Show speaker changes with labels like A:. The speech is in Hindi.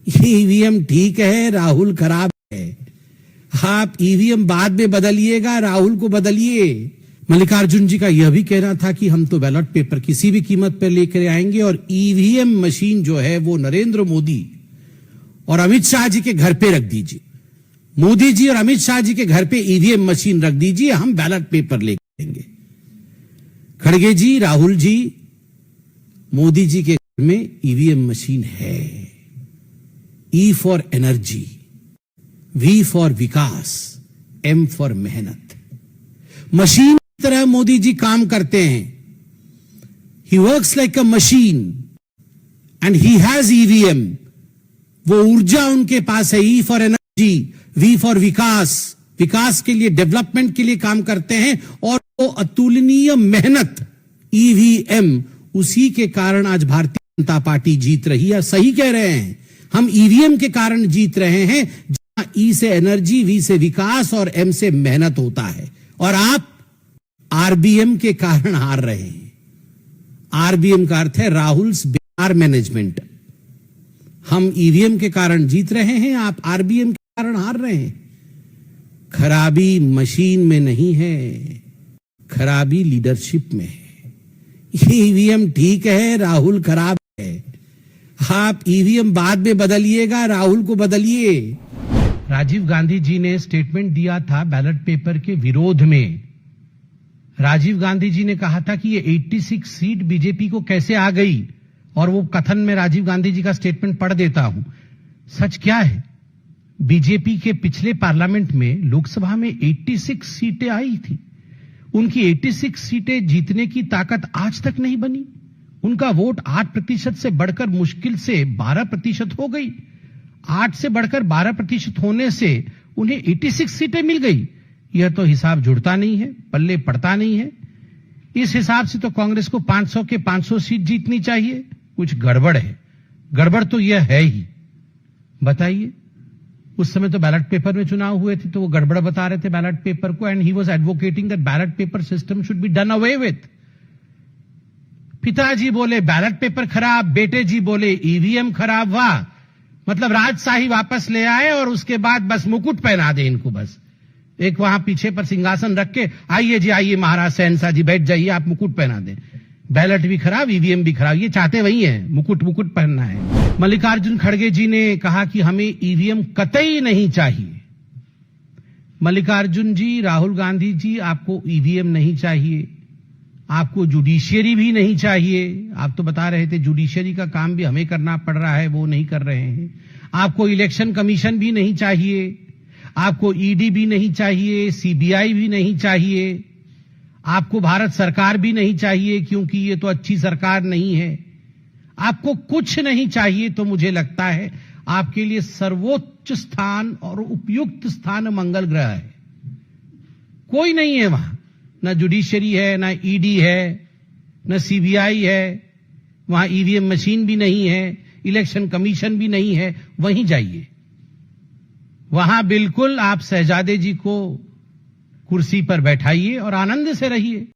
A: ये ईवीएम ठीक है, राहुल खराब है। आप ईवीएम बाद में बदलिएगा, राहुल को बदलिए। मल्लिकार्जुन जी का यह भी कहना था कि हम तो बैलेट पेपर किसी भी कीमत पर लेकर आएंगे और ईवीएम मशीन जो है वो नरेंद्र मोदी और अमित शाह जी के घर पे रख दीजिए। मोदी जी और अमित शाह जी के घर पे ईवीएम मशीन रख दीजिए, हम बैलेट पेपर लेकर आएंगे। खड़गे जी, राहुल जी, मोदी जी के घर में ईवीएम मशीन है। E for energy, V for vikas, M for mehnat. Machine की तरह मोदी जी काम करते हैं। He works like a machine and he has EVM. वो ऊर्जा उनके पास है। E for energy, V for vikas, विकास के लिए, डेवलपमेंट के लिए काम करते हैं। और वो अतुलनीय मेहनत, ईवीएम, उसी के कारण आज भारतीय जनता पार्टी जीत रही है। सही कह रहे हैं, हम ईवीएम के कारण जीत रहे हैं, जहां ई से एनर्जी, वी से विकास और एम से मेहनत होता है। और आप आरबीएम के कारण हार रहे हैं। आरबीएम का अर्थ है राहुल्स बिहार मैनेजमेंट। हम ईवीएम के कारण जीत रहे हैं, आप आरबीएम के कारण हार रहे हैं। खराबी मशीन में नहीं है, खराबी लीडरशिप में है। ये ईवीएम ठीक है, राहुल खराब है। आप ईवीएम बाद में बदलिएगा, राहुल को बदलिए। राजीव गांधी जी ने स्टेटमेंट दिया था बैलेट पेपर के विरोध में। राजीव गांधी जी ने कहा था कि ये 86 सीट बीजेपी को कैसे आ गई, और वो कथन में राजीव गांधी जी का स्टेटमेंट पढ़ देता हूं। सच क्या है, बीजेपी के पिछले पार्लियामेंट में लोकसभा में 86 सीटें आई थी। उनकी 86 सीटें जीतने की ताकत आज तक नहीं बनी। उनका वोट 8% से बढ़कर मुश्किल से 12% हो गई। 8 से बढ़कर 12% होने से उन्हें 86 सीटें मिल गई। यह तो हिसाब जुड़ता नहीं है, पल्ले पड़ता नहीं है। इस हिसाब से तो कांग्रेस को 500 के 500 सीट जीतनी चाहिए। कुछ गड़बड़ है। गड़बड़ तो यह है ही। बताइए, उस समय तो बैलेट पेपर में चुनाव हुए थे तो वो गड़बड़ बता रहे थे बैलेट पेपर को, and he was advocating that ballot paper system should be done away with. पिताजी बोले बैलेट पेपर खराब, बेटे जी बोले ईवीएम खराब। वाह, मतलब राजशाही वापस ले आए और उसके बाद बस मुकुट पहना दे इनको। बस एक वहां पीछे पर सिंहासन रख के, आइए जी आइए महाराज शहंशाह जी बैठ जाइए, आप मुकुट पहना दें। बैलेट भी खराब, ईवीएम भी खराब, ये चाहते वही है, मुकुट पहनना है। मल्लिकार्जुन खड़गे जी ने कहा कि हमें ईवीएम कतई नहीं चाहिए। मल्लिकार्जुन जी, राहुल गांधी जी, आपको ईवीएम नहीं चाहिए, आपको जुडिशियरी भी नहीं चाहिए। आप तो बता रहे थे जुडिशियरी का काम भी हमें करना पड़ रहा है, वो नहीं कर रहे हैं। आपको इलेक्शन कमीशन भी नहीं चाहिए, आपको ईडी भी नहीं चाहिए, सीबीआई भी नहीं चाहिए, आपको भारत सरकार भी नहीं चाहिए क्योंकि ये तो अच्छी सरकार नहीं है। आपको कुछ नहीं चाहिए। तो मुझे लगता है आपके लिए सर्वोच्च स्थान और उपयुक्त स्थान मंगल ग्रह है। कोई नहीं है वहां, न जुडिशियरी है, न ईडी है, न सीबीआई है, वहां ईवीएम मशीन भी नहीं है, इलेक्शन कमीशन भी नहीं है। वहीं जाइए, वहां बिल्कुल आप शहजादे जी को कुर्सी पर बैठाइए और आनंद से रहिए।